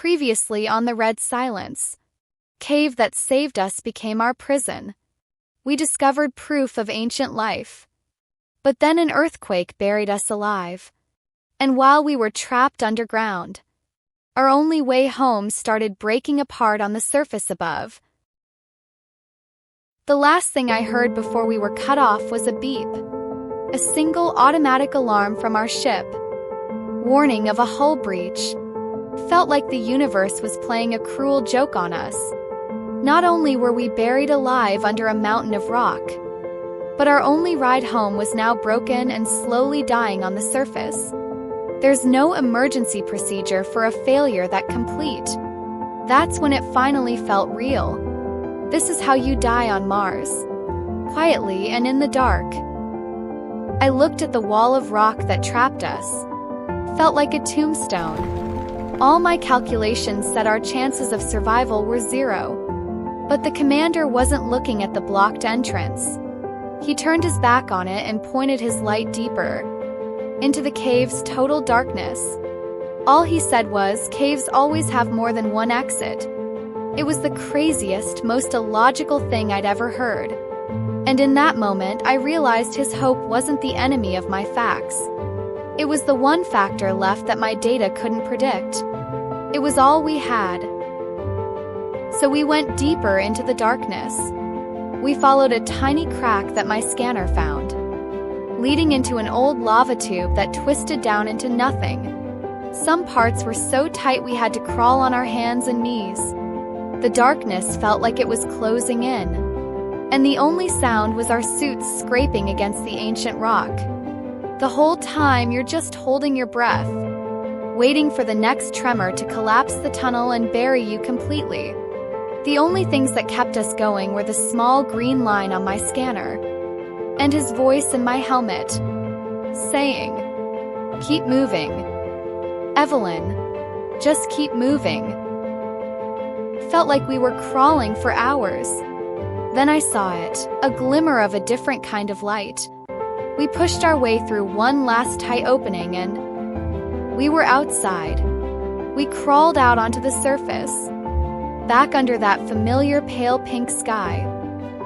Previously on the Red Silence cave that saved us became our prison. We discovered proof of ancient life. But then an earthquake buried us alive. And while we were trapped underground, our only way home started breaking apart on the surface above. The last thing I heard before we were cut off was a beep. A single automatic alarm from our ship. Warning of a hull breach. Felt like the universe was playing a cruel joke on us. Not only were we buried alive under a mountain of rock, but our only ride home was now broken and slowly dying on the surface. There's no emergency procedure for a failure that complete. That's when it finally felt real. This is how you die on Mars. Quietly and in the dark. I looked at the wall of rock that trapped us. Felt like a tombstone. All my calculations said our chances of survival were 0. But the commander wasn't looking at the blocked entrance. He turned his back on it and pointed his light deeper into the cave's total darkness. All he said was, caves always have more than one exit. It was the craziest, most illogical thing I'd ever heard. And in that moment, I realized his hope wasn't the enemy of my facts. It was the one factor left that my data couldn't predict. It was all we had. So we went deeper into the darkness. We followed a tiny crack that my scanner found, leading into an old lava tube that twisted down into nothing. Some parts were so tight we had to crawl on our hands and knees. The darkness felt like it was closing in, and the only sound was our suits scraping against the ancient rock. The whole time you're just holding your breath, waiting for the next tremor to collapse the tunnel and bury you completely. The only things that kept us going were the small green line on my scanner, and his voice in my helmet, saying, "Keep moving. Evelyn, just keep moving." Felt like we were crawling for hours. Then I saw it, a glimmer of a different kind of light. We pushed our way through one last tight opening and we were outside. We crawled out onto the surface, back under that familiar pale pink sky.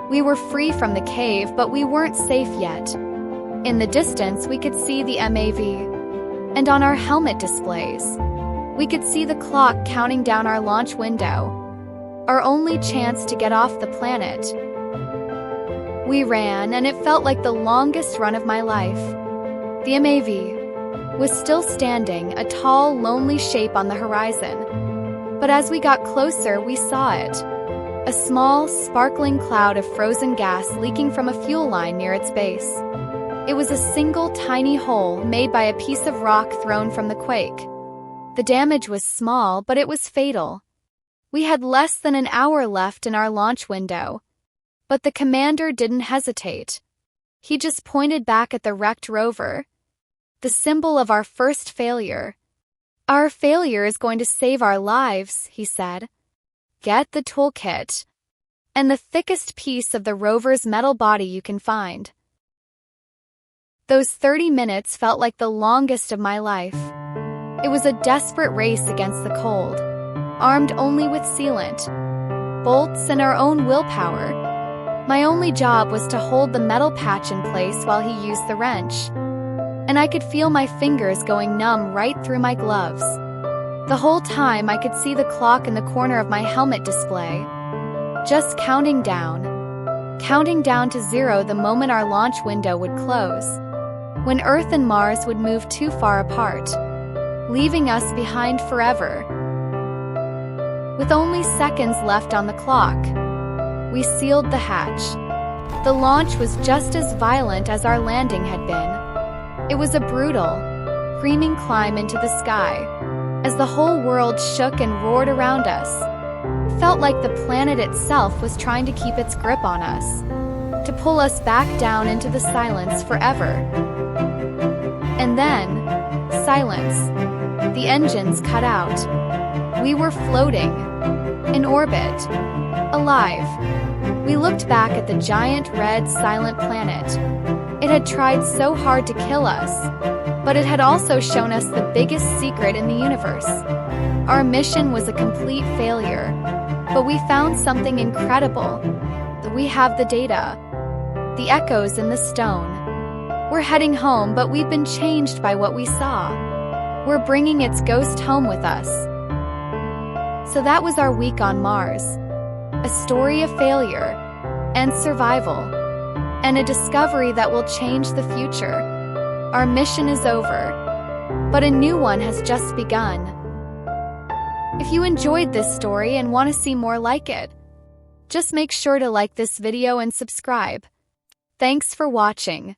We were free from the cave, but we weren't safe yet. In the distance, we could see the MAV. And on our helmet displays, we could see the clock counting down our launch window, our only chance to get off the planet. We ran, and it felt like the longest run of my life. The MAV was still standing, a tall, lonely shape on the horizon. But as we got closer, we saw it. A small, sparkling cloud of frozen gas leaking from a fuel line near its base. It was a single tiny hole made by a piece of rock thrown from the quake. The damage was small, but it was fatal. We had less than an hour left in our launch window. But the commander didn't hesitate. He just pointed back at the wrecked rover, the symbol of our first failure. "Our failure is going to save our lives," he said. "Get the toolkit and the thickest piece of the rover's metal body you can find." Those 30 minutes felt like the longest of my life. It was a desperate race against the cold, armed only with sealant, bolts, and our own willpower. My only job was to hold the metal patch in place while he used the wrench, and I could feel my fingers going numb right through my gloves. The whole time I could see the clock in the corner of my helmet display, just counting down to 0 the moment our launch window would close, when Earth and Mars would move too far apart, leaving us behind forever. With only seconds left on the clock, we sealed the hatch. The launch was just as violent as our landing had been. It was a brutal, screaming climb into the sky, as the whole world shook and roared around us. Felt like the planet itself was trying to keep its grip on us, to pull us back down into the silence forever. And then, silence. The engines cut out. We were floating, in orbit, alive. We looked back at the giant red silent planet. It had tried so hard to kill us, but it had also shown us the biggest secret in the universe. Our mission was a complete failure, but we found something incredible. We have the data, the echoes in the stone. We're heading home, but we've been changed by what we saw. We're bringing its ghost home with us. So that was our week on Mars. A story of failure and survival, and a discovery that will change the future. Our mission is over, but a new one has just begun. If you enjoyed this story and want to see more like it, just make sure to like this video and subscribe. Thanks for watching.